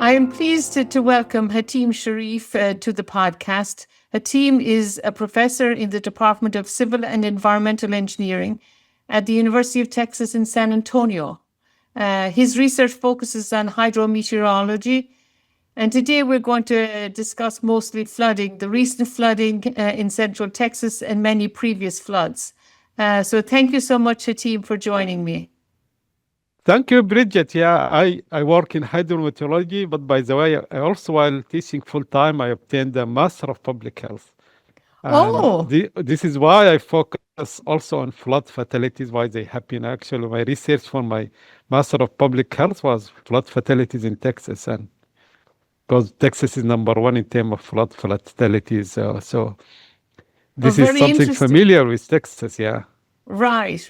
I am pleased to welcome Hatim Sharif to the podcast. Hatim is a professor in the Department of Civil and Environmental Engineering at the University of Texas in San Antonio. His research focuses on hydrometeorology, and today we're going to discuss mostly flooding, the recent flooding in central Texas and many previous floods. So thank you so much, Hatim, for joining me. Thank you, Bridget. Yeah, I work in hydrometeorology, but by the way, I also, while teaching full-time, I obtained a Master of Public Health. And Oh, this is why I focus also on flood fatalities, why they happen. Actually, my research for my Master of Public Health was flood fatalities in Texas. And because Texas is number one in terms of flood fatalities. So this is very something interesting. familiar with Texas, yeah. Right.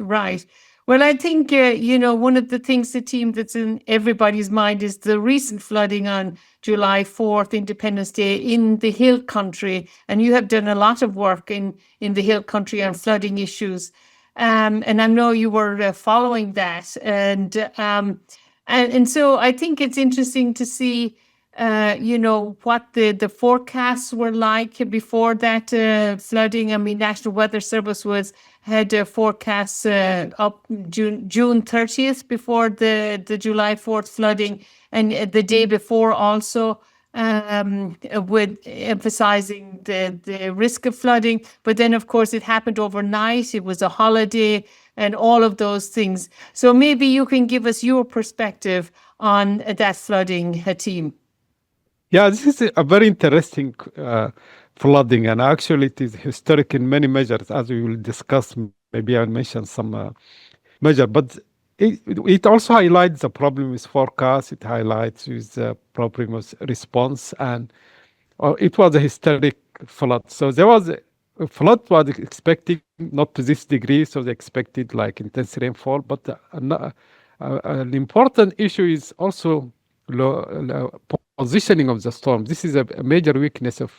Well, I think, one of the things, the team that's in everybody's mind is the recent flooding on July 4th, Independence Day, in the Hill Country. And you have done a lot of work in the Hill Country on flooding issues. And I know you were following that. And so I think it's interesting to see what the forecasts were like before that flooding. I mean, National Weather Service had forecasts up June 30th before the July 4th flooding, and the day before also with emphasizing the risk of flooding. But then, of course, it happened overnight. It was a holiday and all of those things. So maybe you can give us your perspective on that flooding, Hatim. Yeah, this is a very interesting flooding, and actually it is historic in many measures, as we will discuss. Maybe I'll mention some measure, but it also highlights the problem with forecast. It highlights with the problem with response, and it was a historic flood. So there was a flood was expected not to this degree, so they expected like intense rainfall. But an important issue is also positioning of the storm. This is a major weakness of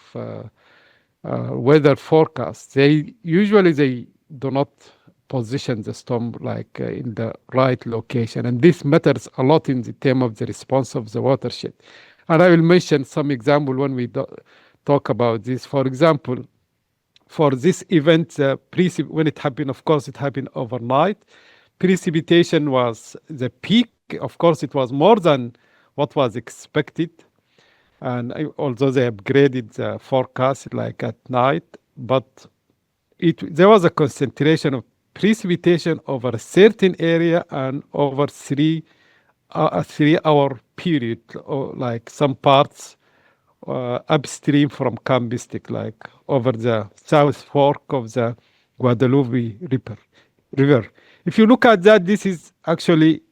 weather forecasts. They do not position the storm like in the right location, and this matters a lot in the term of the response of the watershed. And I will mention some example when we talk about this. For example, for this event, when it happened, of course, it happened overnight. Precipitation was the peak. Of course, it was more than what was expected. And although they upgraded the forecast like at night, but there was a concentration of precipitation over a certain area and over a 3 hour period, or like some parts upstream from Camp Mystic, like over the south fork of the Guadalupe River. If you look at that, this is actually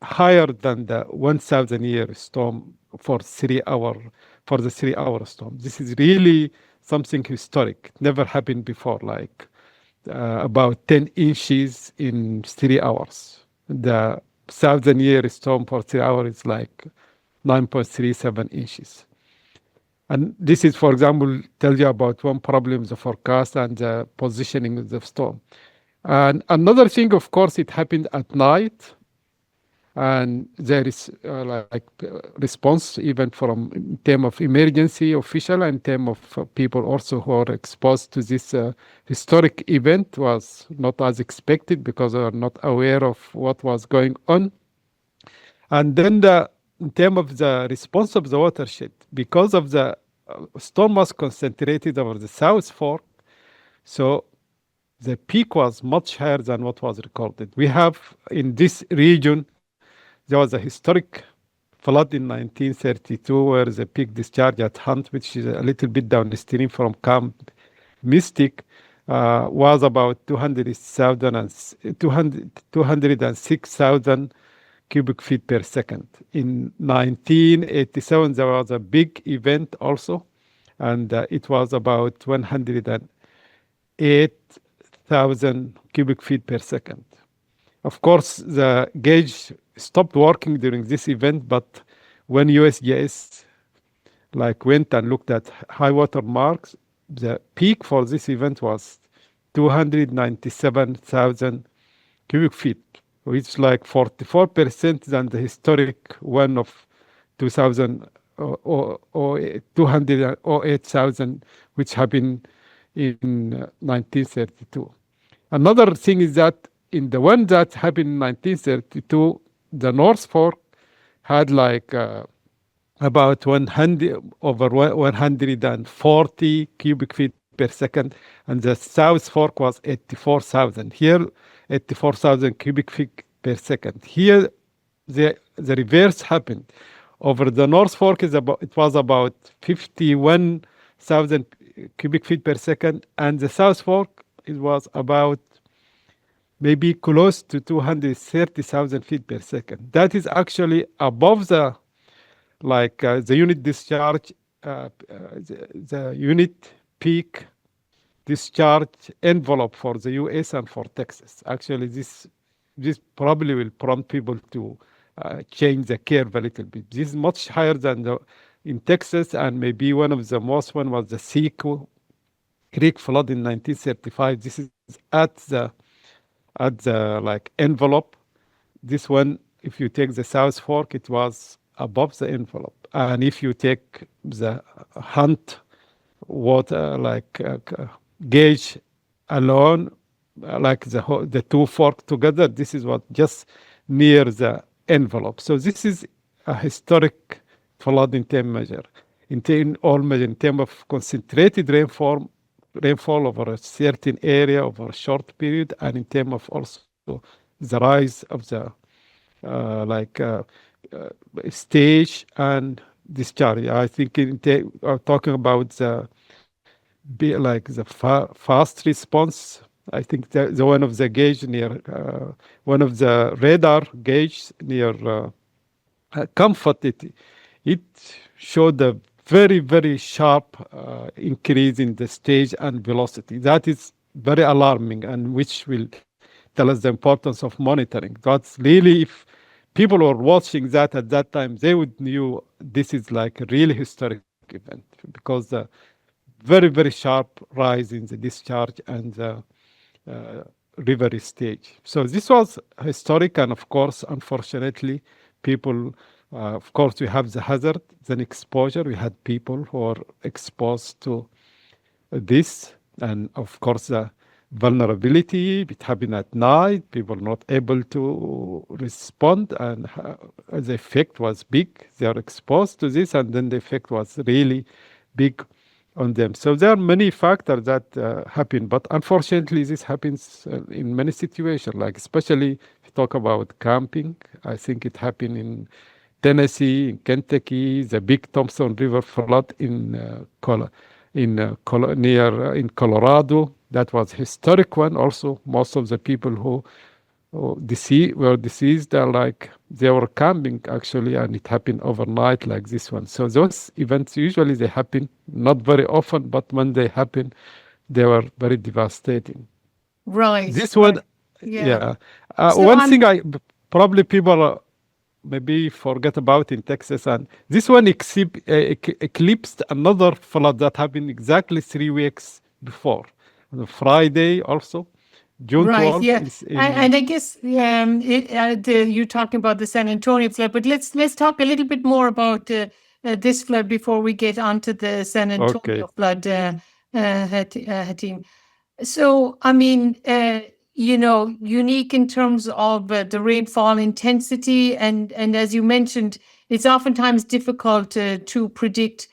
higher than the 1,000-year storm for the 3 hour storm. This is really something historic. Never happened before, like about 10 inches in 3 hours. The 1,000-year storm for 3 hours is like 9.37 inches. And this is, for example, tells you about one problem, the forecast and the positioning of the storm. And another thing, of course, it happened at night. And there is response even from in terms of emergency official and in terms of people also who are exposed to this historic event was not as expected because they are not aware of what was going on. And then in terms of the response of the watershed, because of the storm was concentrated over the South Fork, so the peak was much higher than what was recorded. We have in this region, there was a historic flood in 1932 where the peak discharge at Hunt, which is a little bit downstream from Camp Mystic, was about 206,000 cubic feet per second. In 1987, there was a big event also, and it was about 108,000 cubic feet per second. Of course, the gauge stopped working during this event, but when USGS went and looked at high water marks, the peak for this event was 297,000 cubic feet, which is like 44% than the historic one of 2000 or 208,000, which happened in 1932. Another thing is that in the one that happened in 1932, the North Fork had like about 100 over 140 cubic feet per second, and the South Fork was 84,000. Here, 84,000 cubic feet per second. Here, the reverse happened. Over the North Fork it was about 51,000 cubic feet per second, and the South Fork it was about maybe close to 230,000 feet per second. That is actually above the unit discharge, the unit peak discharge envelope for the US and for Texas. Actually, this probably will prompt people to change the curve a little bit. This is much higher than in Texas, and maybe one of the most one was the Seco Creek flood in 1935. This is at the like envelope. This one, if you take the South Fork, it was above the envelope, and if you take the Hunt water gauge alone, like the two fork together, this is what just near the envelope. So this is a historic flood in term measure, in terms of concentrated rainfall over a certain area over a short period, and in terms of also the rise of the stage and discharge. I think talking about the fast response. I think the one of the gauge near one of the radar gauge near Comfort, it showed a very sharp increase in the stage and velocity. That is very alarming, and which will tell us the importance of monitoring. That's really, if people were watching that at that time, they would knew this is like a really historic event, because the very sharp rise in the discharge and the river stage. So this was historic, and of course, unfortunately, people, of course, we have the hazard, then exposure. We had people who are exposed to this, and of course, the vulnerability. It happened at night. People not able to respond, and the effect was big. They are exposed to this, and then the effect was really big on them. So there are many factors that happen, but unfortunately, this happens in many situations. Like especially if you talk about camping, I think it happened in Tennessee, in Kentucky, the big Thompson River flood in Colorado. That was historic one. Also, most of the people who were deceased, they were camping actually, and it happened overnight like this one. So those events usually they happen not very often, but when they happen, they were very devastating. Right. This one, yeah. One thing probably people maybe forget about in Texas, and this one eclipsed another flood that happened exactly 3 weeks before, on Friday also. June 12th. Right, yeah. And I guess you're talking about the San Antonio flood, but let's talk a little bit more about this flood before we get onto the San Antonio flood, Hatim. So, I mean, unique in terms of the rainfall intensity, and as you mentioned, it's oftentimes difficult to predict,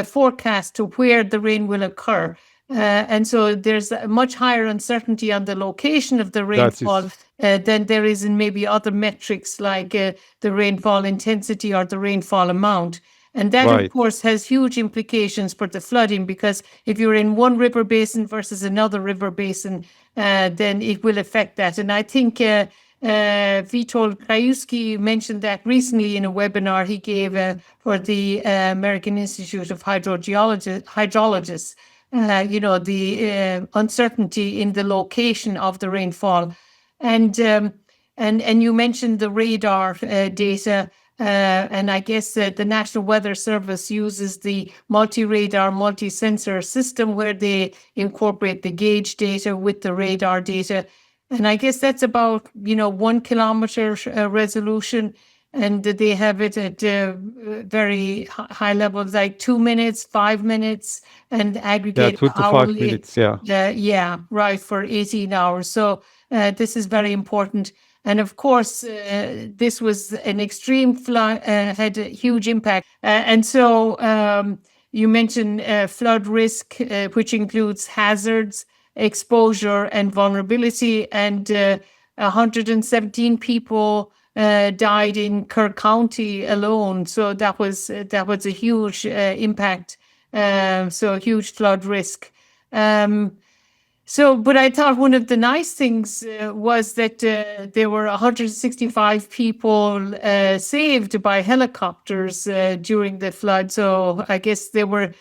forecast to where the rain will occur. And so there's a much higher uncertainty on the location of the rainfall than there is in maybe other metrics like the rainfall intensity or the rainfall amount. And that, of course, has huge implications for the flooding, because if you're in one river basin versus another river basin, then it will affect that. And I think Witold Krajewski mentioned that recently in a webinar he gave for the American Institute of Hydrologists. The uncertainty in the location of the rainfall, and you mentioned the radar data, and I guess the National Weather Service uses the multi-radar, multi-sensor system where they incorporate the gauge data with the radar data, and I guess that's about 1 kilometer resolution. and they have it at very high levels, like 2 minutes, 5 minutes, and Yeah, aggregate 2 to 5 minutes. hourly. Yeah. Yeah, right, for 18 hours. So this is very important. And of course, this was an extreme flood, had a huge impact. And so you mentioned flood risk, which includes hazards, exposure, and vulnerability. And 117 people died in Kerr County alone. So that was a huge impact. So huge flood risk. But I thought one of the nice things was that there were 165 people saved by helicopters during the flood. So I guess there was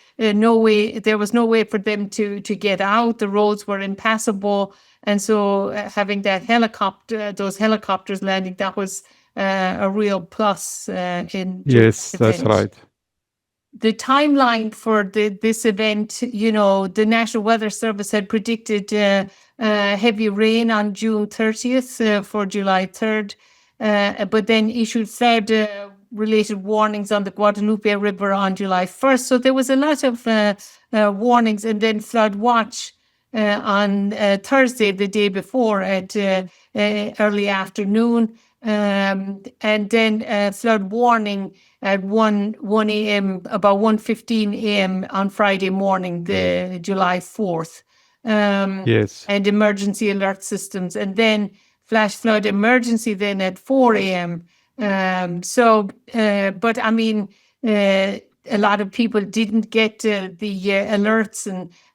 no way for them to get out. The roads were impassable, and so having those helicopters landing, that was a real plus during Yes, the that's event. right. The timeline for this event, the National Weather Service had predicted heavy rain on June 30th for July 3rd, but then issued flood related warnings on the Guadalupe River on July 1st. So there was a lot of warnings, and then flood watch on Thursday, the day before, at early afternoon. And then flood warning at 1 a.m., about 1:15 a.m. on Friday morning, the July 4th. Yes, And emergency alert systems, and then flash flood emergency then at 4 a.m. But I mean, a lot of people didn't get the alerts,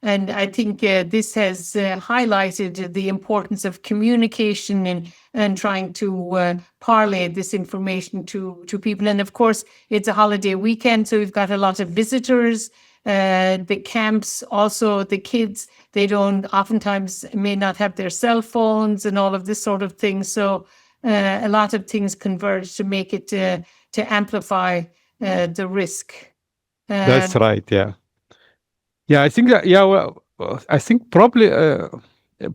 and I think this has highlighted the importance of communication and trying to parlay this information to people. And of course, it's a holiday weekend, so we've got a lot of visitors. The camps, also the kids, they don't oftentimes may not have their cell phones and all of this sort of thing. So a lot of things converge to make it to amplify the risk. that's right. Yeah. Yeah, I think that, yeah, well, I think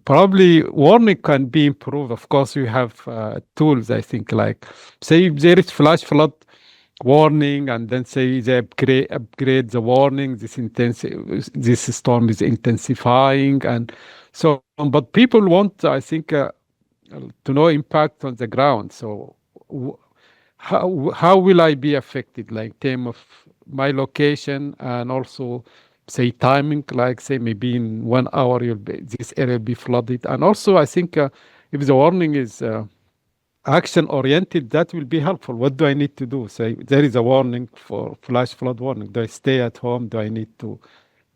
probably warning can be improved. Of course, we have tools, I think, like say if there is flash flood warning, and then say they upgrade the warning, this storm is intensifying, and so on. But people want, I think, to know impact on the ground. So w- how will I be affected, like term of my location, and also say timing, like say maybe in 1 hour this area will be flooded. And also I think if the warning is action oriented, that will be helpful. What do I need to do? Say there is a warning for flash flood warning. Do I stay at home? Do I need to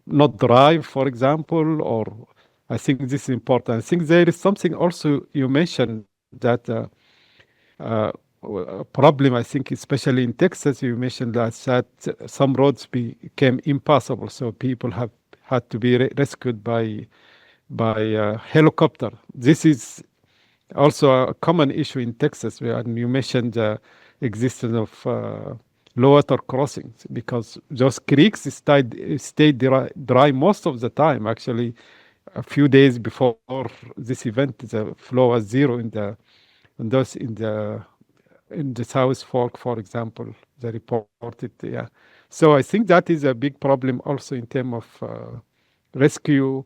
not drive, for example? Or I think this is important. I think there is something also you mentioned that uh, a problem, I think, especially in Texas, you mentioned that some roads became impassable, so people have had to be rescued by helicopter. This is also a common issue in Texas, and you mentioned the existence of low water crossings, because those creeks stay dry most of the time. Actually, a few days before this event, the flow was zero in those in the South Fork, for example, they reported. Yeah, so I think that is a big problem also in terms of rescue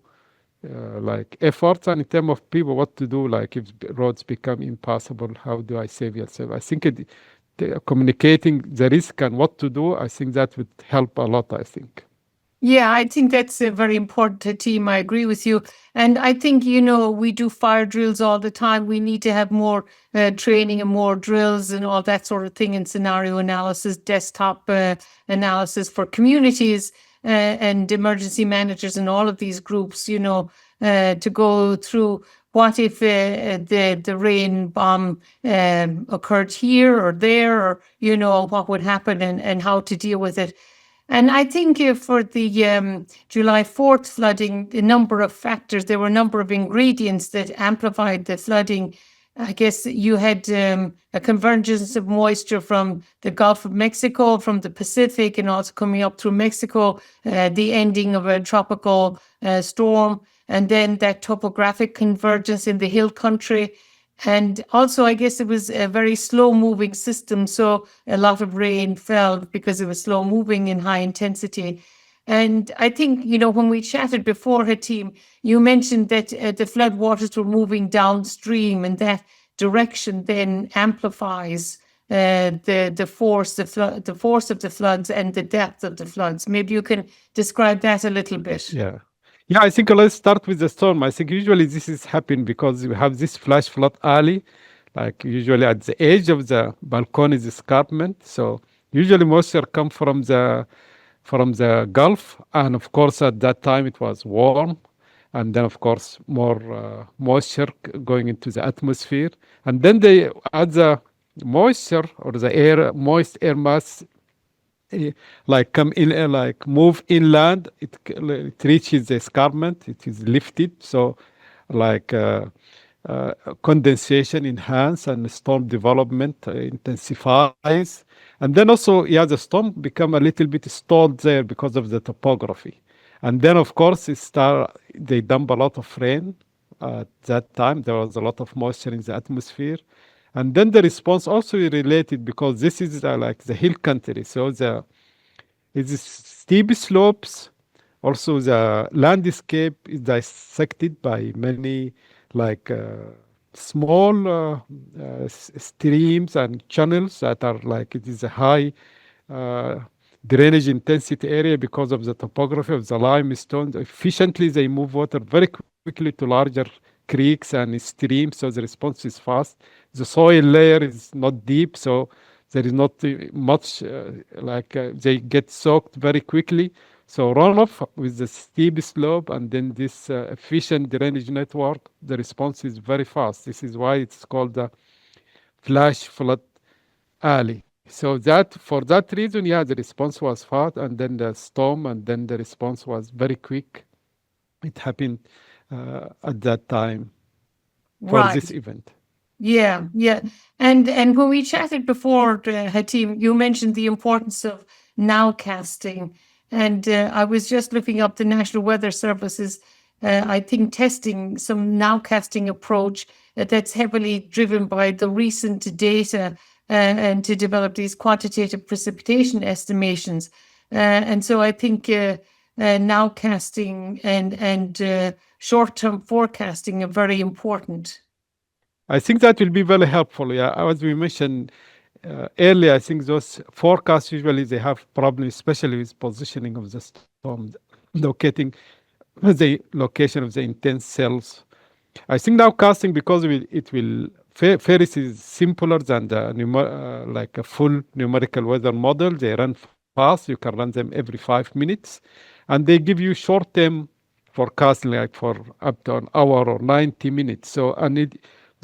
like efforts, and in terms of people, what to do, like if roads become impassable, how do I save yourself? I think communicating the risk and what to do, I think that would help a lot, I think. Yeah, I think that's a very important team. I agree with you. And I think, we do fire drills all the time. We need to have more training and more drills and all that sort of thing, and scenario analysis, desktop analysis for communities and emergency managers and all of these groups, to go through what if the rain bomb occurred here or there, or, what would happen and how to deal with it. And I think for the July 4th flooding, a number of factors, there were a number of ingredients that amplified the flooding. I guess you had a convergence of moisture from the Gulf of Mexico, from the Pacific, and also coming up through Mexico, the ending of a tropical storm, and then that topographic convergence in the hill country. And also, I guess it was a very slow moving system. So a lot of rain fell because it was slow moving and high intensity. And I think, when we chatted before, Hatim, you mentioned that the flood waters were moving downstream, and that direction then amplifies the force, the force of the floods and the depth of the floods. Maybe you can describe that a little bit. Yeah. Yeah, I think let's start with the storm. I think usually this is happening because we have this flash flood alley, like usually at the edge of the balcony is escarpment. So usually moisture come from the Gulf, and of course at that time it was warm, and then of course more moisture going into the atmosphere, and then they add the moisture or the moist air mass like come in like move inland, it reaches the escarpment, it is lifted, so like condensation enhance and storm development intensifies, and then also yeah the storm become a little bit stalled there because of the topography, and then of course they dump a lot of rain. At that time there was a lot of moisture in the atmosphere, and then the response also related because this is like the hill country, so it's steep slopes. Also, the landscape is dissected by many like small streams and channels that are like it is a high uh, drainage intensity area because of the topography of the limestone. Efficiently, they move water very quickly to larger creeks and streams, so the response is fast. The soil layer is not deep, so there is not much they get soaked very quickly. So runoff with the steep slope and then this efficient drainage network, the response is very fast. This is why it's called the flash flood alley. So that for that reason, yeah, the response was fast, and then the storm, and then the response was very quick. It happened at that time for Right. this event. Yeah, yeah. And when we chatted before, Hatim, you mentioned the importance of nowcasting. And I was just looking up the National Weather Service's, I think, testing some nowcasting approach that's heavily driven by the recent data and to develop these quantitative precipitation estimations. And so I think nowcasting and short-term forecasting are very important. I think that will be very helpful. Yeah, as we mentioned earlier, I think those forecasts usually they have problems, especially with positioning of the storm, locating the location of the intense cells. I think now casting because Ferris is simpler than the like a full numerical weather model. They run fast. You can run them every 5 minutes, and they give you short-term forecasting, like for up to an hour or 90 minutes. So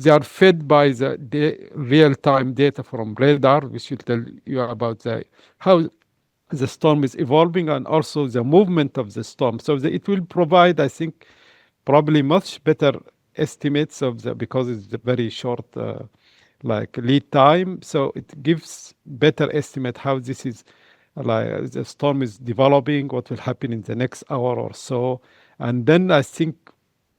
they are fed by the real-time data from radar, which will tell you about how the storm is evolving and also the movement of the storm. So it will provide, I think, probably much better estimates of because it's a very short like lead time. So it gives better estimate how this is like the storm is developing, what will happen in the next hour or so. And then I think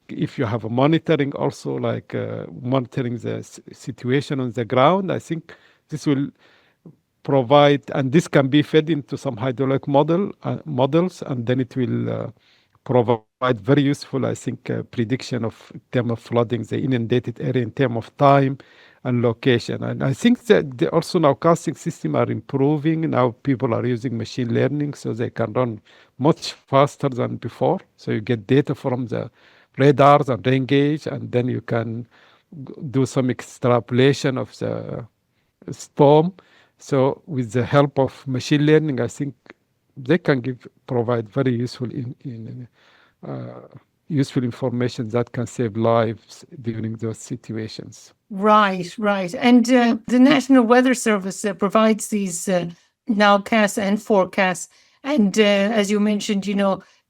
if you have a monitoring also like monitoring the situation on the ground, I think this will provide, and this can be fed into some hydraulic models, and then it will provide very useful, I think, prediction of in terms of flooding the inundated area in terms of time and location. And I think that also now casting system are improving. Now people are using machine learning, so they can run much faster than before. So you get data from the radars and rain gauge, and then you can do some extrapolation of the storm. So with the help of machine learning, I think they can provide very useful information that can save lives during those situations. Right, right. And the National Weather Service provides these nowcasts and forecasts. And as you mentioned,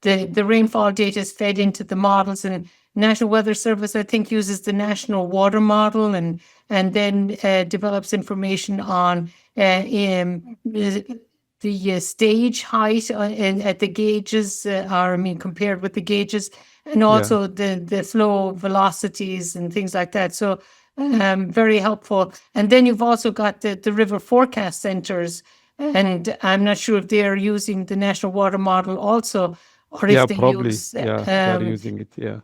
the rainfall data is fed into the models, and National Weather Service, I think, uses the National Water Model and then develops information on the stage height at the gauges, or I mean, compared with the gauges, and Yeah. also the flow velocities and things like that. So Very helpful. And then you've also got the river forecast centers. And I'm not sure if they're using the National Water Model also, or if Yeah, they probably. use Yeah, they're using it. Yeah.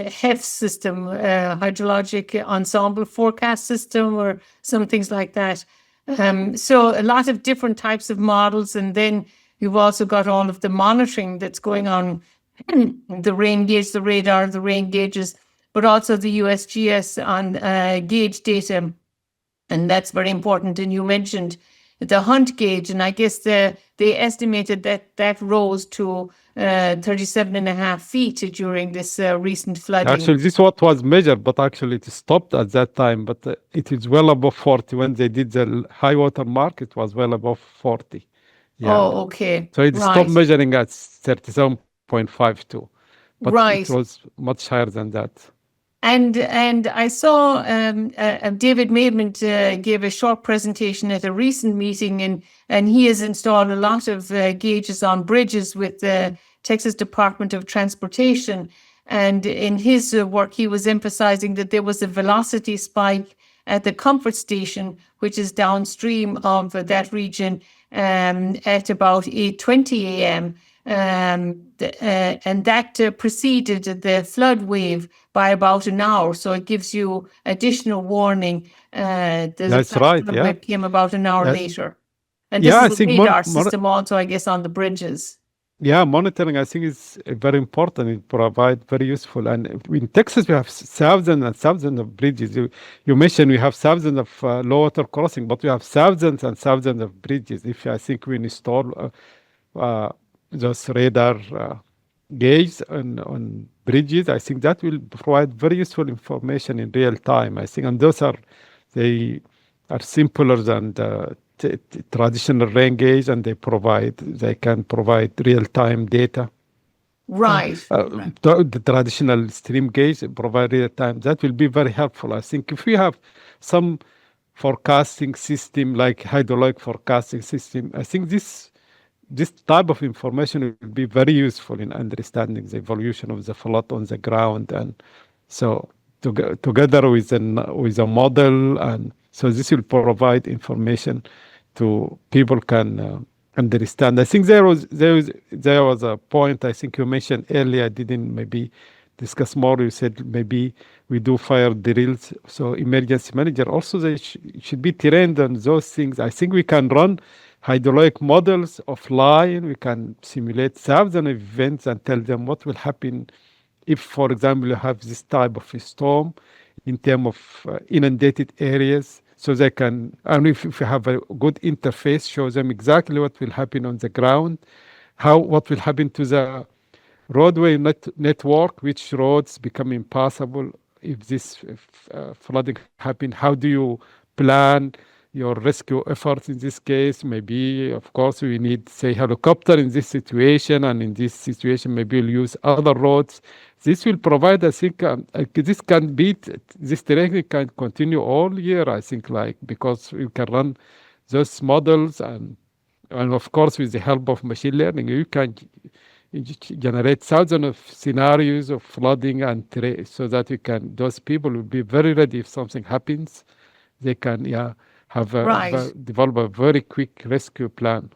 HEF system, hydrologic ensemble forecast system, or some things like that. So a lot of different types of models, and then you've also got all of the monitoring that's going on, the rain gauge, the radar, the rain gauges, but also the USGS on gauge data, and that's very important. And you mentioned the hunt gauge, and I guess they estimated that rose to 37.5 feet during this recent flooding. Actually, this what was measured, but actually it stopped at that time. But it is well above 40. When they did the high water mark, it was well above 40. Yeah. Oh, okay, So it stopped right. measuring at 37.52. But it Right. was much higher than that. And I saw David Maidment gave a short presentation at a recent meeting, and he has installed a lot of gauges on bridges with the Texas Department of Transportation. And in his work, he was emphasizing that there was a velocity spike at the Comfort Station, which is downstream of that region, at about 8:20 a.m. And that preceded the flood wave by about an hour. So it gives you additional warning. There's a That's flash right. flood Yeah. wave came about an hour Uh, later. And this yeah, is I a think radar system also, I guess, on the bridges. yeah, monitoring I think is very important. It provide very useful. And in Texas, we have thousands and thousands of bridges. You mentioned we have thousands of low water crossing, but we have thousands and thousands of bridges. If I think we install uh, those radar gauge on bridges, I think that will provide very useful information in real time. I think, and those are they are simpler than the traditional rain gauge, and they can provide real time data. Right. The traditional stream gauge provide real time. That will be very helpful. I think if we have some forecasting system like hydraulic forecasting system, I think this type of information will be very useful in understanding the evolution of the flood on the ground. And so together with a model, and so this will provide information to people can understand. I think there was a point I think you mentioned earlier. I didn't maybe discuss more. You said maybe we do fire drills. So emergency manager also they should be trained on those things. I think we can run hydraulic models offline. We can simulate thousands of events and tell them what will happen if, for example, you have this type of a storm in terms of inundated areas. So they can, and if you have a good interface, show them exactly what will happen on the ground, what will happen to the roadway network, which roads become impassable if this flooding happen. How do you plan your rescue efforts in this case? Maybe, of course, we need, say, helicopter in this situation, and in this situation, maybe we'll use other roads. This will provide, I think, this training can continue all year, I think, like, because we can run those models, and of course, with the help of machine learning, you can generate thousands of scenarios of flooding and so that you can, those people will be very ready if something happens. They can, yeah, have Right. develop a very quick rescue plan.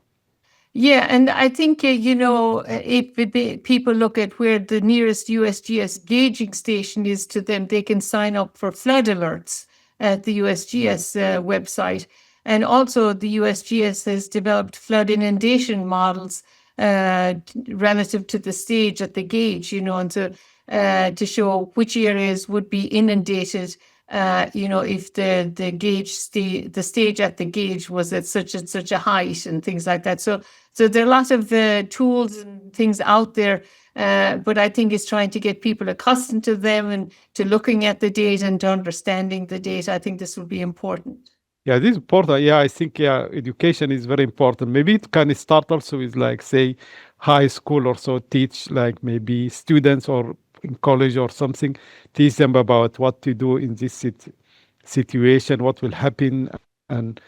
Yeah, and I think, if people look at where the nearest USGS gauging station is to them, they can sign up for flood alerts at the USGS website. And also, the USGS has developed flood inundation models relative to the stage at the gauge, and to show which areas would be inundated. If the gauge the stage at the gauge was at such and such a height and things like that. So there are a lot of tools and things out there, but I think it's trying to get people accustomed to them and to looking at the data and to understanding the data. I think this will be important. Yeah, this is important. Yeah, I think education is very important. Maybe it can start also with like say high school or so, teach like maybe students or in college or something, teach them about what to do in this situation, what will happen. And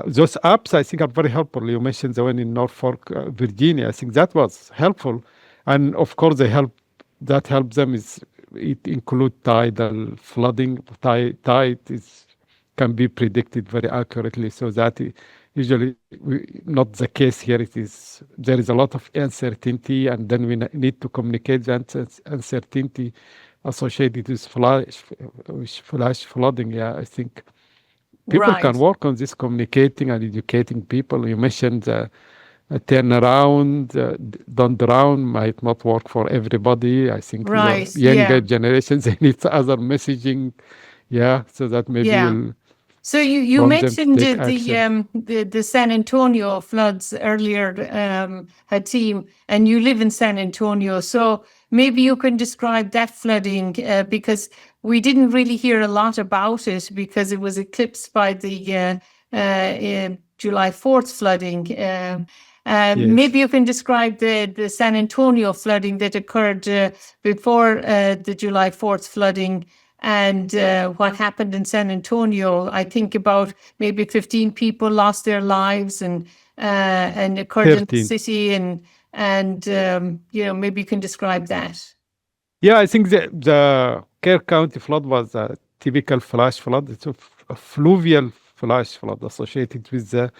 those apps I think are very helpful. You mentioned the one in Norfolk, Virginia. I think that was helpful. And of course, that helps them is it include tidal flooding. Tide is can be predicted very accurately, so that usually not the case here. It is there is a lot of uncertainty, and then we need to communicate the uncertainty associated with flash flooding. Yeah, I think people can Right. work on this, communicating and educating people. You mentioned the turnaround, don't drown might not work for everybody. I think your Right. younger Yeah. generations they need other messaging, yeah, so that maybe Yeah. will So you prompt them to mentioned take action. the San Antonio floods earlier, Hatim, and you live in San Antonio. So maybe you can describe that flooding because we didn't really hear a lot about it because it was eclipsed by the July 4th flooding. Yes. Maybe you can describe the San Antonio flooding that occurred before the July 4th flooding and what happened in San Antonio. I think about maybe 15 people lost their lives and occurred in the 13. city and maybe you can describe that. Yeah, I think the Kerr County flood was a typical flash flood. It's a fluvial flash flood associated with the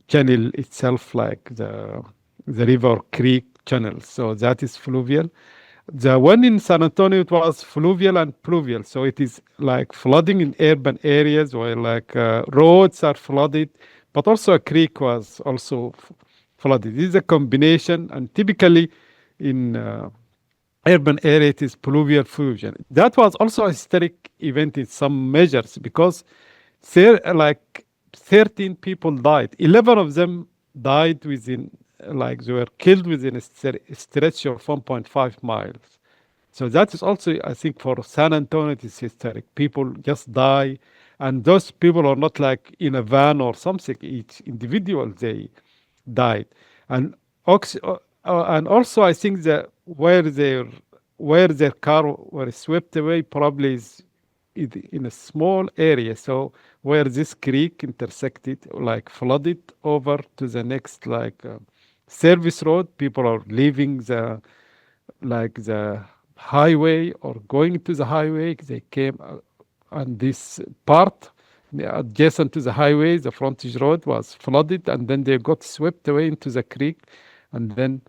channel itself, like the river creek channel. So that is fluvial. The one in San Antonio, it was fluvial and pluvial. So it is like flooding in urban areas where like roads are flooded, but also a creek was also flooded. This is a combination, and typically in urban area, it is pluvial fusion. That was also a historic event in some measures because there, like 13 people died. 11 of them died within, like they were killed within a stretch of 1.5 miles. So that is also, I think, for San Antonio, it is historic. People just die, and those people are not like in a van or something. Each individual they died, and and also I think that where their car were swept away probably is in a small area. So where this creek intersected, like flooded over to the next like service road, people are leaving the highway or going to the highway. They came on this part adjacent to the highway. The frontage road was flooded, and then they got swept away into the creek, and then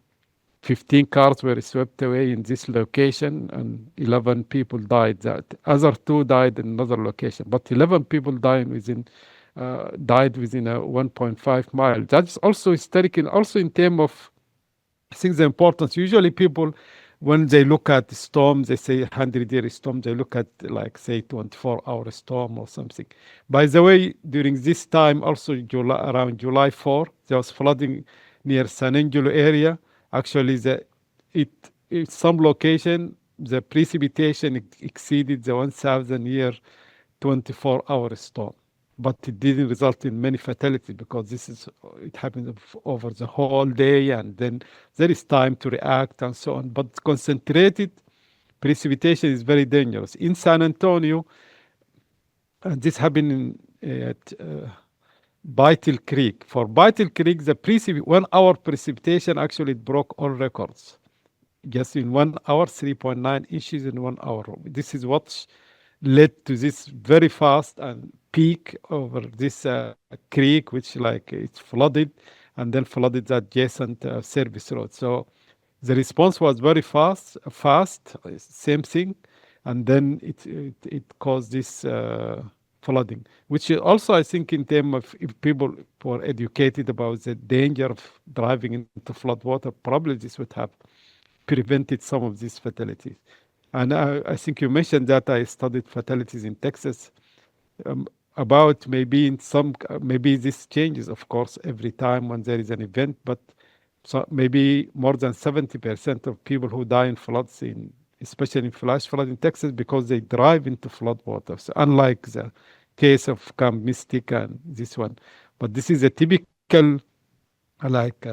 15 cars were swept away in this location, and 11 people died. That other two died in another location, but 11 people died within a 1.5 mile. That's also historic, and also in terms of, I think, the importance. Usually, people, when they look at storms, they say 100-year storm. They look at like say 24-hour storm or something. By the way, during this time, also around July 4, there was flooding near San Angelo area. Actually, it in some location the precipitation exceeded the 1,000-year 24-hour storm, but it didn't result in many fatalities because it happened over the whole day, and then there is time to react and so on. But concentrated precipitation is very dangerous. In San Antonio, and this happened at Baitil Creek. For Baitil Creek, the 1 hour precipitation actually broke all records. Just in 1 hour, 3.9 inches in 1 hour. This is what led to this very fast and peak over this creek, which like it's flooded, and then flooded the adjacent service road. So the response was very fast, same thing, and then it caused this flooding, which also I think in terms of if people were educated about the danger of driving into flood water, probably this would have prevented some of these fatalities. And I think you mentioned that I studied fatalities in Texas. About maybe in some, maybe this changes, of course, every time when there is an event, but so maybe more than 70% of people who die in floods, especially in flash flood in Texas, because they drive into flood water. So unlike the case of Camp Mystic and this one, but this is a typical like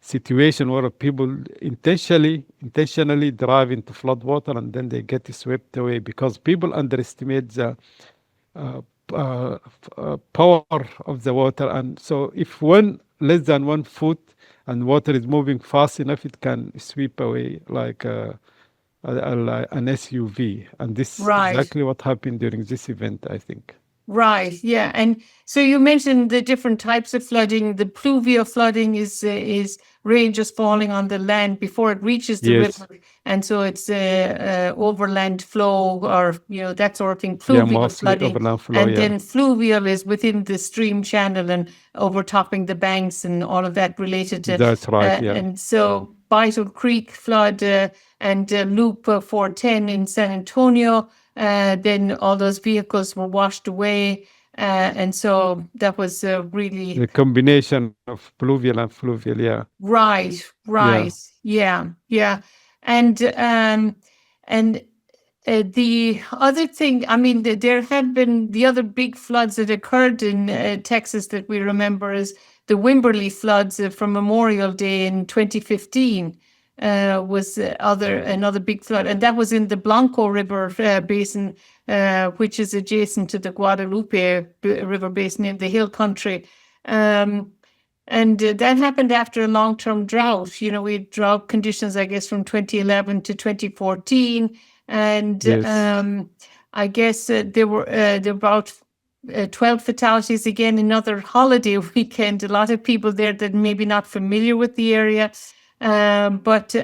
situation where people intentionally drive into flood water, and then they get swept away because people underestimate the uh, power of the water. And so if one less than 1 foot and water is moving fast enough, it can sweep away like an SUV, and this is Right. exactly what happened during this event, I think. Right, yeah. And so you mentioned the different types of flooding. The pluvial flooding is rain just falling on the land before it reaches the Yes, river, and so it's overland flow, or that sort of thing. yeah, Pluvial mostly flooding, overland flow. and Yeah, then fluvial is within the stream channel and overtopping the banks and all of that related to. that's right. Yeah, And so Vital Creek flood and Loop 410 in San Antonio. Then all those vehicles were washed away. And so that was really the combination of pluvial and fluvial. Yeah, right, yeah, right. Yeah, yeah. And and the other thing, I mean, there had been the other big floods that occurred in Texas that we remember is the Wimberley floods from Memorial Day in 2015. Was another big flood, and that was in the Blanco River basin, which is adjacent to the Guadalupe River basin in the hill country. Um, and that happened after a long-term drought. We had drought conditions, I guess, from 2011 to 2014. And yes. I guess there were about 12 fatalities again, another holiday weekend. A lot of people there that maybe not familiar with the area, but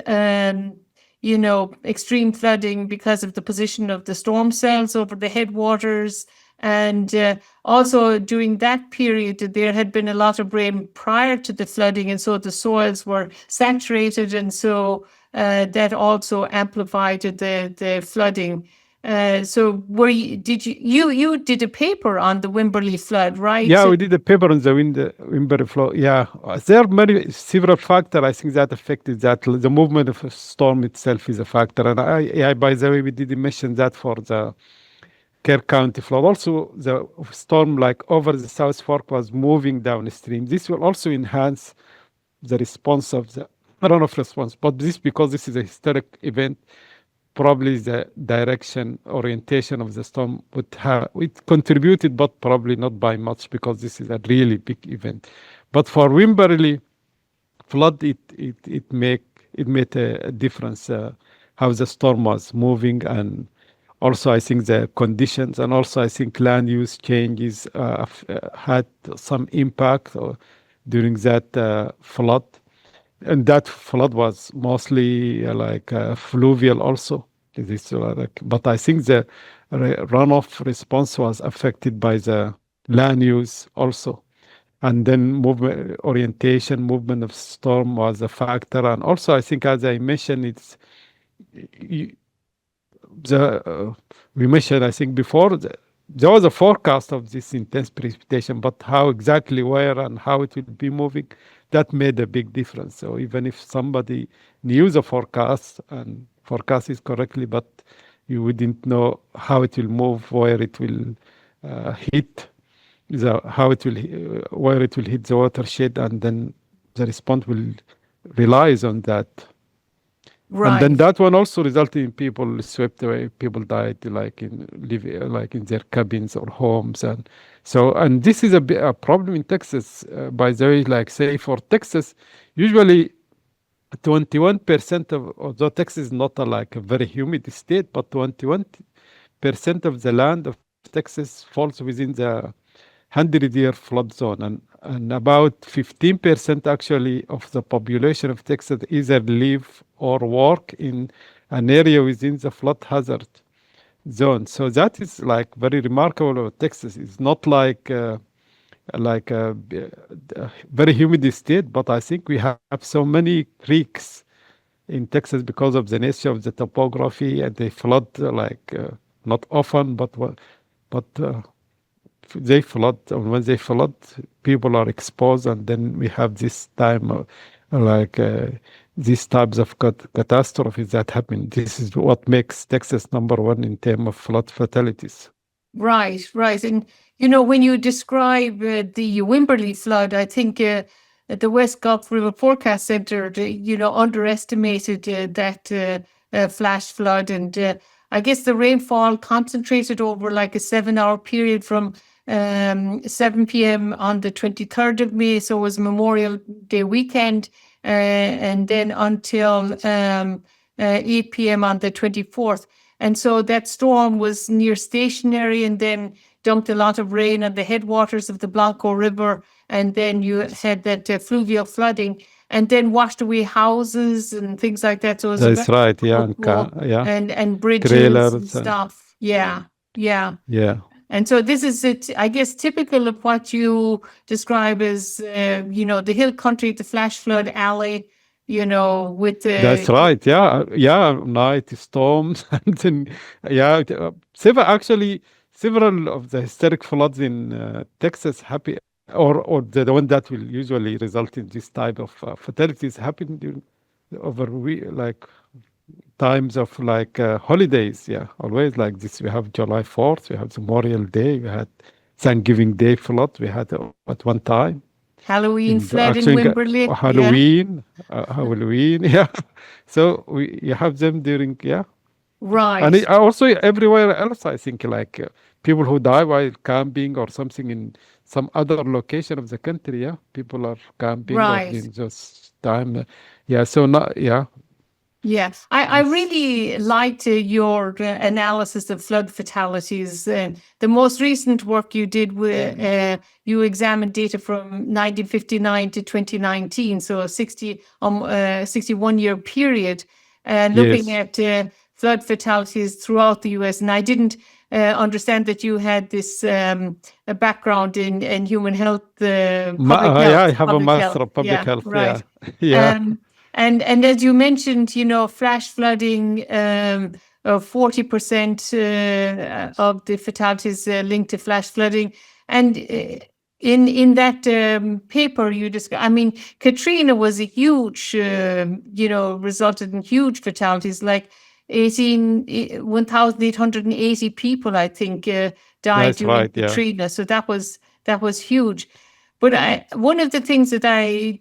extreme flooding because of the position of the storm cells over the headwaters. And also during that period, there had been a lot of rain prior to the flooding, and so the soils were saturated, and so that also amplified the flooding. So you did a paper on the Wimberley flood, right? Yeah, we did a paper on the Wimberley flow. Yeah, there are several factors I think that affected that. The movement of a storm itself is a factor, and by the way, we didn't mention that for the Kerr County flood. Also, the storm like over the South Fork was moving downstream. This will also enhance the response of the runoff response. But because this is a historic event, probably the direction orientation of the storm would have it contributed, but probably not by much because this is a really big event. But for Wimberley flood, it made a difference how the storm was moving, and also I think the conditions, and also I think land use changes had some impact during that flood. And that flood was mostly fluvial also. But I think the runoff response was affected by the land use also. And then movement of storm was a factor. And also, I think, as I mentioned, the we mentioned, I think, before, there was a forecast of this intense precipitation, but how exactly, where, and how it will be moving, that made a big difference. So even if somebody knew the forecast and forecast it correctly, but you wouldn't know how it will move, where it will hit, where it will hit the watershed, and then the response will relies on that. And then Right. that one also resulted in people swept away. People died like in their cabins or homes, and so this is a problem in Texas. By the way, like say for Texas, usually 21% although Texas is not like a very humid state, but 21% of the land of Texas falls within the 100-year flood zone, and about 15% actually of the population of Texas either live or work in an area within the flood hazard zone. So that is like very remarkable about Texas. It's not like a very humid state, but I think we have so many creeks in Texas because of the nature of the topography, and they flood not often, but they flood. And when they flood, people are exposed, and then we have this time like these types of catastrophes that happen. This is what makes Texas number one in terms of flood fatalities. Right, right. And, when you describe the Wimberley flood, I think the West Gulf River Forecast Center, underestimated that flash flood. And I guess the rainfall concentrated over like a 7-hour period from 7 p.m. on the 23rd of May. So it was Memorial Day weekend. And then until 8 p.m. on the 24th. And so that storm was near stationary and then dumped a lot of rain on the headwaters of the Blanco River. And then you had that fluvial flooding and then washed away houses and things like that. So it was a That's very right. Yeah, and powerful yeah, and bridges and trailers. stuff. Yeah, yeah. Yeah, And so this is it, I guess, typical of what you describe as, the hill country, the flash flood alley, with that's the, right. Yeah, yeah. Night storms and then yeah, several actually several of the historic floods in Texas happen, or the one that will usually result in this type of fatalities happen during over like times of like holidays. Yeah, always like this. We have July 4th, we have Memorial Day, we had Thanksgiving Day flood. We had at one time Halloween in flood in Wimberley. Yeah, Halloween, yeah. So you have them during, yeah, and right, also everywhere else. I think like people who die while camping or something in some other location of the country. Yeah, people are camping or right. during this time. Yeah, so not yeah. Yeah, I This, really liked your analysis of flood fatalities. The most recent work you did, you examined data from 1959 to 2019, so a 61-year period, looking yes. at flood fatalities throughout the U.S. And I didn't understand that you had this a background in human health, Yeah, I have a public master health. of public Yeah, health. Yeah, right. yeah. Um, and as you mentioned, flash flooding, 40% of the fatalities linked to flash flooding. And in that paper you discussed, I mean, Katrina was a huge, resulted in huge fatalities, like 1,880 people, I think, died That's during right. Yeah. Katrina. So that was huge. But one of the things the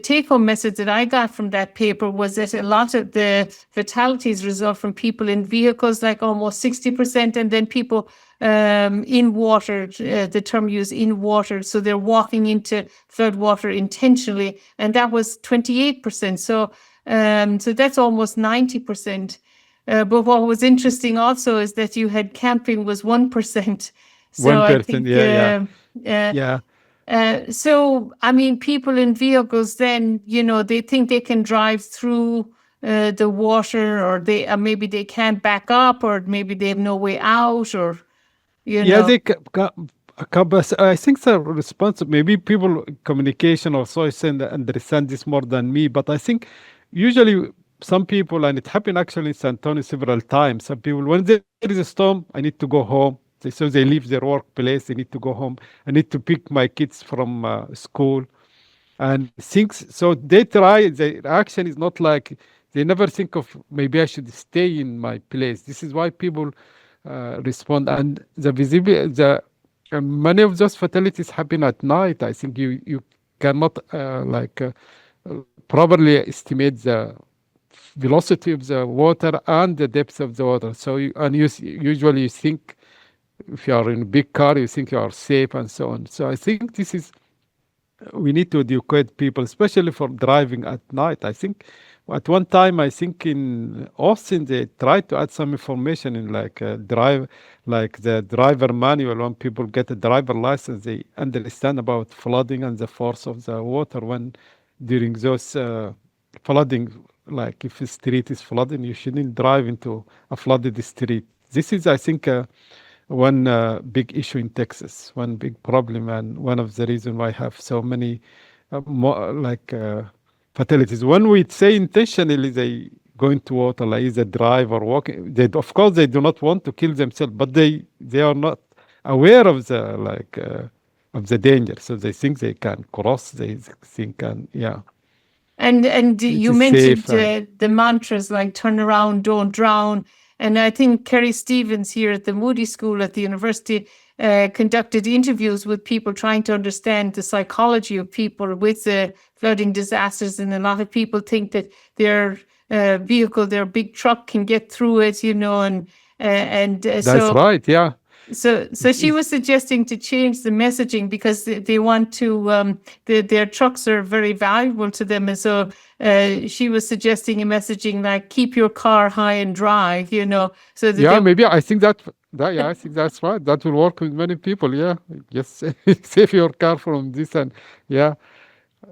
take-home message that I got from that paper was that a lot of the fatalities result from people in vehicles, like almost 60%, and then people in water, the term used in water, so they're walking into flood water intentionally, and that was 28%. So that's almost 90%. But what was interesting also is that you had camping was 1%. So One I person. think Yeah, yeah, uh, yeah. so, I mean, people in vehicles then, they think they can drive through the water, or maybe they can't back up, or maybe they have no way out, or, you Yeah, know, they but I think the response, maybe people communication or social understand this more than me, but I think usually some people, and it happened actually in San Antonio several times, some people, when there is a storm, I need to go home. So they leave their workplace, they need to go home. I need to pick my kids from school. And things, so they try, the action is not like, they never think of maybe I should stay in my place. This is why people respond. And the visibility, many of those fatalities happen at night. I think you cannot properly estimate the velocity of the water and the depth of the water. So usually you think, if you are in a big car, you think you are safe and so on. So I think this is, we need to educate people, especially for driving at night. I think at one time, I think in Austin, they tried to add some information in like like the driver manual. When people get a driver license, they understand about flooding and the force of the water when during those flooding. Like if a street is flooding, you shouldn't drive into a flooded street. This is, I think, one big issue in Texas, one big problem, and one of the reasons why I have so many fatalities. When we say intentionally they go into water, like either drive or walking, they of course they do not want to kill themselves, but they are not aware of the of the danger, so they think they can cross. They think can yeah, and it you is safe mentioned and the mantras like turn around, don't drown. And I think Kerry Stevens here at the Moody School at the university conducted interviews with people trying to understand the psychology of people with flooding disasters. And a lot of people think that their vehicle, their big truck can get through it, and that's so right. Yeah. So she Is was suggesting to change the messaging because they want to their trucks are very valuable to them, and so she was suggesting a messaging like "keep your car high and dry," so that yeah, they maybe I think that yeah, I think that's right. That will work with many people. Yeah, just save your car from this, and yeah,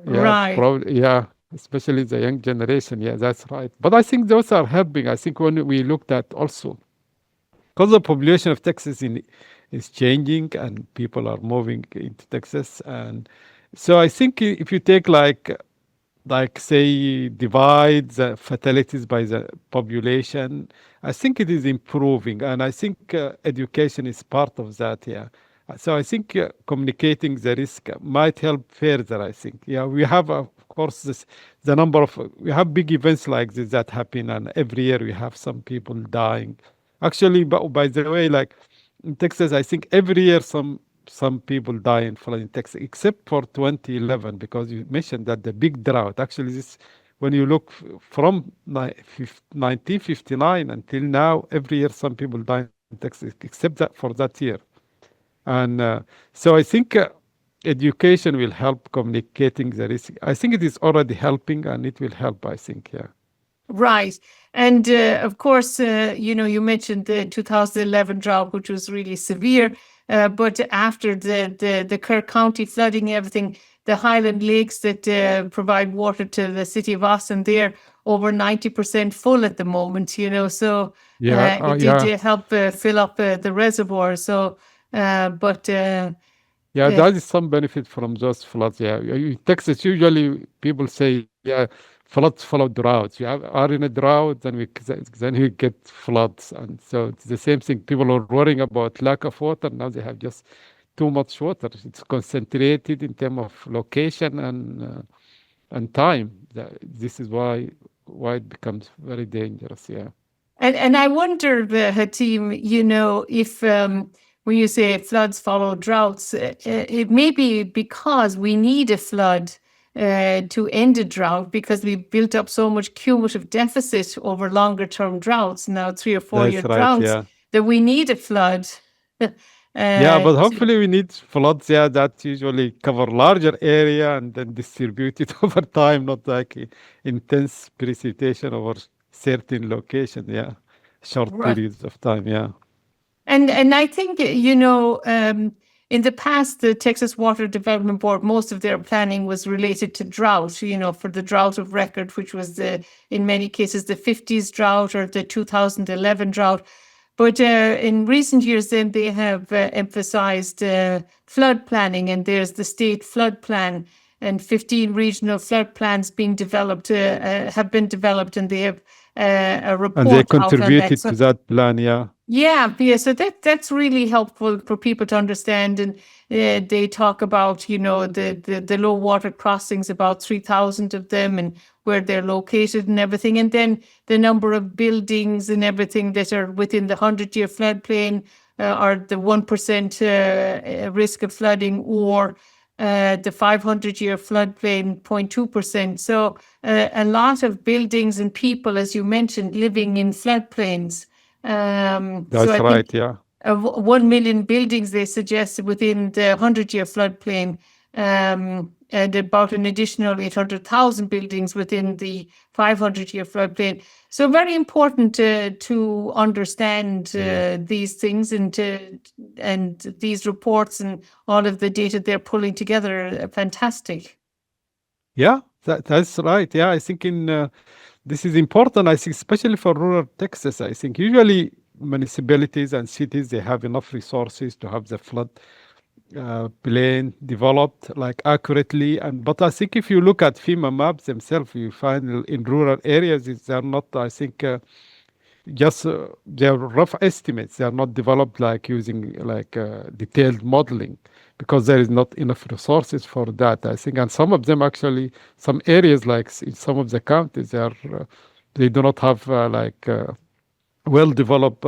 yeah, right. probably, yeah, especially the young generation. Yeah, that's right. But I think those are helping. I think when we looked at also, because the population of Texas is changing and people are moving into Texas, and so I think if you take like say divide the fatalities by the population, I think it is improving, and I think education is part of that. Yeah. So I think communicating the risk might help further. I think, yeah, we have of course the number of we have big events like this that happen, and every year we have some people dying. Actually, by the way, like in Texas, I think every year some people die in flood in Texas, except for 2011, because you mentioned that the big drought. Actually, this when you look from 1959 until now, every year some people die in Texas, except that for that year. And so I think education will help communicating the risk. I think it is already helping, and it will help. I think, yeah. Right. And of course, you mentioned the 2011 drought, which was really severe. But after the Kerr County flooding, everything, the Highland Lakes that provide water to the city of Austin, they're over 90% full at the moment, So Yeah, it did yeah. help fill up the reservoir. So, but Yeah, uh, that is some benefit from those floods. Yeah, Texas usually people say, yeah, floods follow droughts. You are in a drought, then you get floods, and so it's the same thing. People are worrying about lack of water. Now they have just too much water. It's concentrated in terms of location and time. This is why it becomes very dangerous. Yeah. And I wonder, Hatim, if when you say floods follow droughts, it may be because we need a flood to end a drought because we've built up so much cumulative deficit over longer term droughts, now 3 or 4 year That's right. droughts, Yeah. that we need a flood. Yeah, but To, hopefully we need floods, yeah, that usually cover larger area and then distribute it over time, not like intense precipitation over certain location, yeah, short right. periods of time, yeah. And I think in the past, the Texas Water Development Board, most of their planning was related to drought. For the drought of record, which was in many cases the 50s drought or the 2011 drought. But in recent years, then they have emphasized flood planning, and there's the state flood plan, and 15 regional flood plans being developed have been developed, and they have a And they report out on that. contributed So to that plan, yeah. yeah. So that's really helpful for people to understand. And they talk about, the low water crossings, about 3,000 of them, and where they're located and everything. And then the number of buildings and everything that are within the 100-year floodplain or the 1% risk of flooding, or the 500-year floodplain 0.2%. So a lot of buildings and people, as you mentioned, living in floodplains. So That's I right, think yeah. 1 million buildings they suggested within the 100-year floodplain, and about an additional 800,000 buildings within the 500-year floodplain. So very important to understand these things, and these reports and all of the data they're pulling together are fantastic. Yeah, that's right. Yeah, I think this is important. I think especially for rural Texas. I think usually municipalities and cities they have enough resources to have the flood plan developed like accurately. And but I think if you look at FEMA maps themselves, you find in rural areas they're not. I think just they're rough estimates. They are not developed like using like detailed modeling because there is not enough resources for that. I think, and some of them actually, some areas like in some of the counties, they do not have well-developed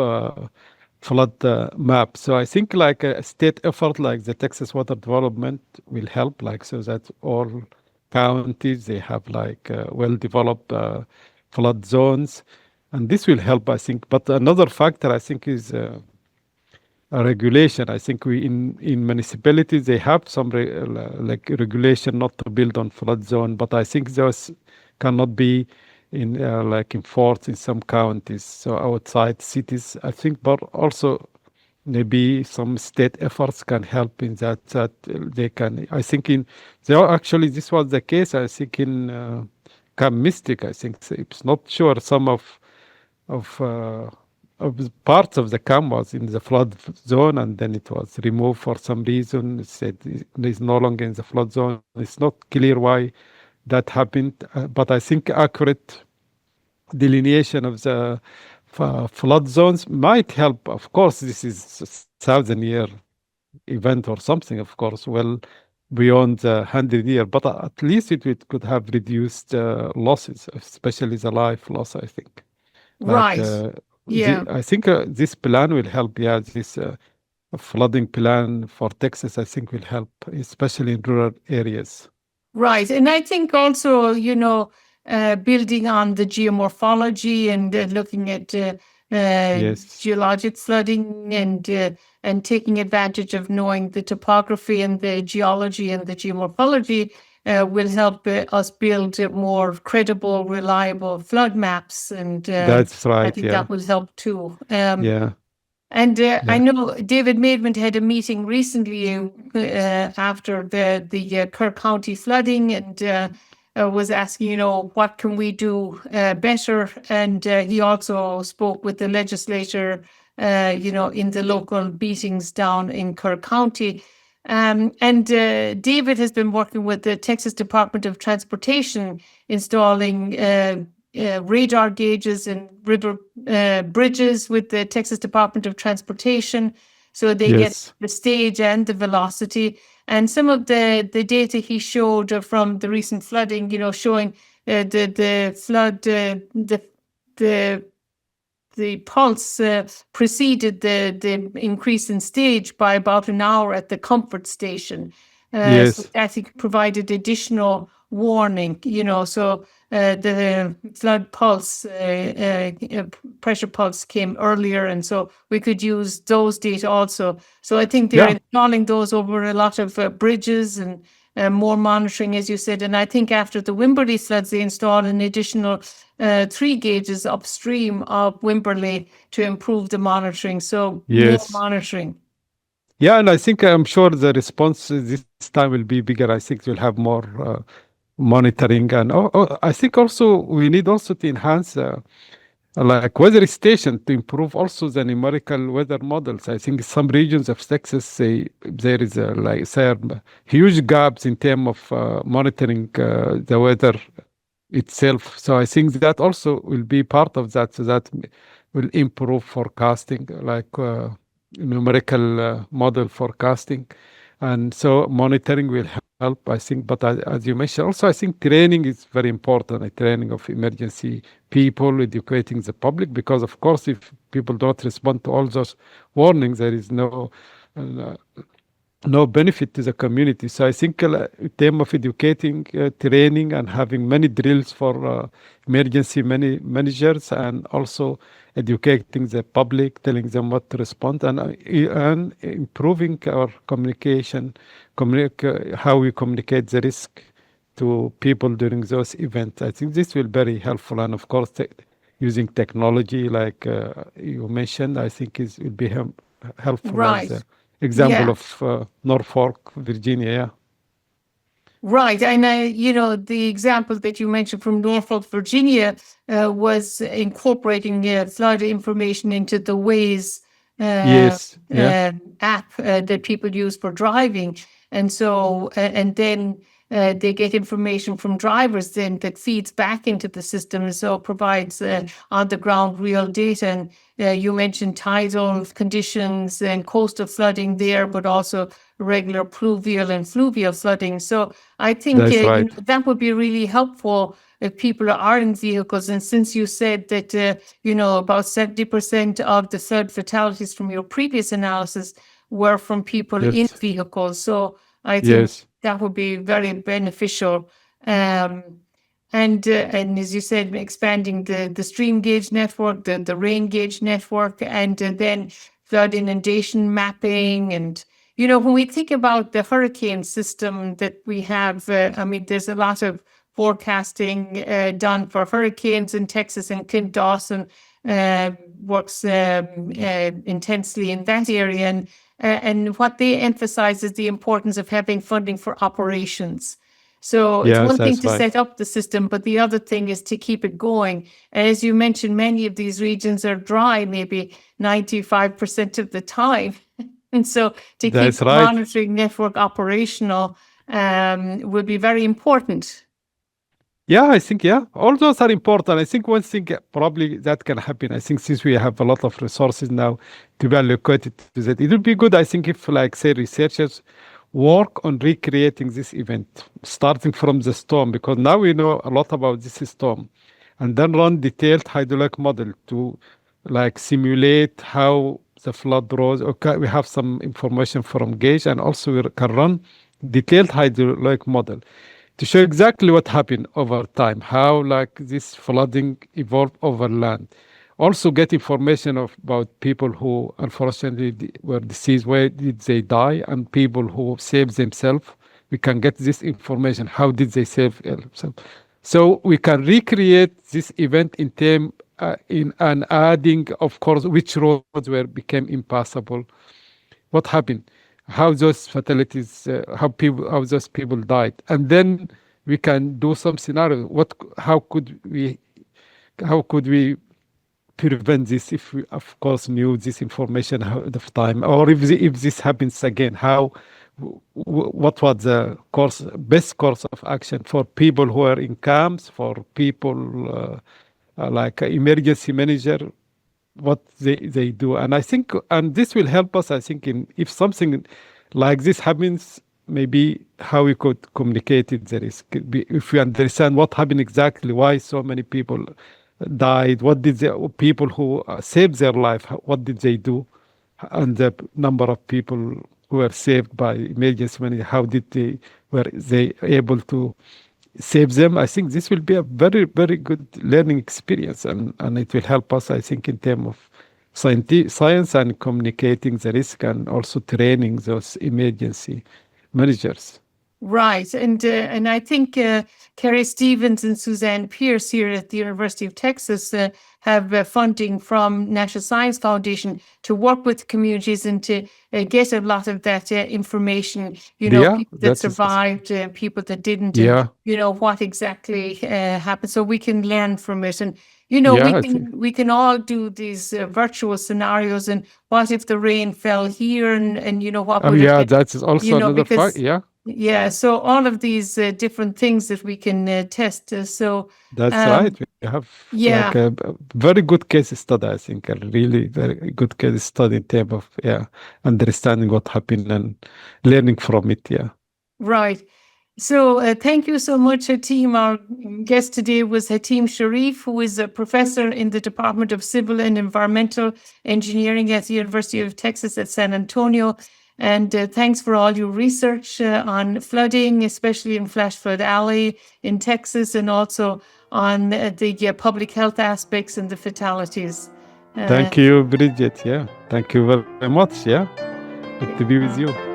flood map. So I think like a state effort like the Texas Water Development will help, like so that all counties they have like well-developed flood zones, and this will help, I think. But another factor I think is regulation. I think we in municipalities they have some like regulation not to build on flood zone, but I think those cannot be in like enforced in some counties. So outside cities, I think, but also maybe some state efforts can help in that. That they can. I think in they are actually this was the case. I think in Camp Mystic. I think it's not sure some of uh, of the parts of the camp was in the flood zone, and then it was removed for some reason. It said it is no longer in the flood zone. It's not clear why that happened, but I think accurate delineation of the flood zones might help. Of course, this is a 1,000 year event or something, of course, well beyond 100 year, but at least it could have reduced losses, especially the life loss, I think. Like, Right. Yeah. I think this plan will help. Yeah, this flooding plan for Texas, I think, will help, especially in rural areas. Right. And I think also, building on the geomorphology and looking at uh, Yes, geologic flooding and taking advantage of knowing the topography and the geology and the geomorphology will help us build more credible, reliable flood maps. And that's I right. think Yeah, that will help too. yeah, And I yeah. know David Maidment had a meeting recently after the Kerr County flooding, and was asking, what can we do better? And he also spoke with the legislator, in the local meetings down in Kerr County. And David has been working with the Texas Department of Transportation, installing radar gauges and river bridges with the Texas Department of Transportation, so they get Yes, the stage and the velocity. And some of the data he showed from the recent flooding, showing the flood, the the pulse preceded the increase in stage by about an hour at the comfort station. So yes, I think provided additional warning, so the flood pulse, pressure pulse came earlier, and so we could use those data also. So I think they're yeah, installing those over a lot of bridges and more monitoring, as you said. And I think after the Wimberley floods, they installed an additional 3 gauges upstream of Wimberley to improve the monitoring. So more yes. monitoring. Yeah, and I think I'm sure the response this time will be bigger. I think we'll have more monitoring, and I think also we need also to enhance like weather station to improve also the numerical weather models. I think some regions of Texas say there is like some huge gaps in terms of monitoring the weather itself. So I think that also will be part of that, so that will improve forecasting, like numerical model forecasting, and so monitoring will help. I think, but as you mentioned, also I think training is very important. Training of emergency people, educating the public, because of course, if people don't respond to all those warnings, there is uh, no benefit to the community. So I think in terms of educating, training, and having many drills for emergency managers, and also educating the public, telling them what to respond, and improving our communication, how we communicate the risk to people during those events. I think this will be very helpful, and of course, using technology like you mentioned, I think is will be helpful as Right. example Yeah. of Norfolk, Virginia. Yeah. Right. And the example that you mentioned from Norfolk, Virginia, was incorporating flood information into the Waze Yes. Yeah. app that people use for driving. And so, and then they get information from drivers then that feeds back into the system. And so provides on the ground real data. And you mentioned tidal conditions and coastal flooding there, but also regular pluvial and fluvial flooding. So I think That's right. that would be really helpful if people are in vehicles. And since you said that, about 70% of the flood fatalities from your previous analysis were from people in Yes. vehicles. So I think Yes. that would be very beneficial. Um, and as you said, expanding the stream gauge network, the rain gauge network, and then flood inundation mapping. And, when we think about the hurricane system that we have, there's a lot of forecasting done for hurricanes in Texas, and Clint Dawson works intensely in that area. And what they emphasize is the importance of having funding for operations. So it's Yes, one thing that's to right. set up the system, but the other thing is to keep it going. And as you mentioned, many of these regions are dry, maybe 95% of the time. And so to keep That's the right. monitoring network operational will be very important. Yeah, I think, yeah, all those are important. I think one thing probably that can happen. I think since we have a lot of resources now to be allocated to that, it would be good, I think, if, like, say, researchers work on recreating this event, starting from the storm, because now we know a lot about this storm, and then run detailed hydraulic model to, like, simulate how the flood rose. Okay, we have some information from gauge, and also we can run detailed hydraulic model to show exactly what happened over time, how, like, this flooding evolved over land. Also get information about people who unfortunately were deceased, where did they die, and people who saved themselves. We can get this information, how did they save themselves. So we can recreate this event in term in and adding, of course, which roads were became impassable, what happened, how those fatalities, how those people died, and then we can do some scenario. How could we prevent this if we, of course, knew this information ahead of time, or if this happens again, what was the best course of action for people who are in camps, for people like emergency manager, what they do. And I think, and this will help us, I think, in if something like this happens, maybe how we could communicate it, the risk. If we understand what happened exactly, why so many people died, what did the people who saved their life, what did they do, and the number of people who were saved by emergency money, how did were they able to save them. I think this will be a very, very good learning experience, and it will help us, I think, in terms of science and communicating the risk, and also training those emergency managers. Right. And I think Kerry Stevens and Suzanne Pierce here at the University of Texas have funding from National Science Foundation to work with communities and to get a lot of that information, Yeah, people that that is awesome. survived, people that didn't, and, Yeah, what exactly happened, so we can learn from it. And, yeah, we I think, can all do these virtual scenarios, and what if the rain fell here, and what oh would it yeah, be, that is also another fact. because Yeah, yeah, so all of these different things that we can test. So, that's right. um, We have like yeah, a very good case study, I think, a really very good case study in terms of, yeah, understanding what happened and learning from it. Yeah. right. So, thank you so much, Hatim. Our guest today was Hatim Sharif, who is a professor in the Department of Civil and Environmental Engineering at the University of Texas at San Antonio. And thanks for all your research on flooding, especially in Flash Flood Alley in Texas, and also on the public health aspects and the fatalities. Uh, Thank you, Bridget. Yeah. Thank you very much. Yeah. Good to be with you.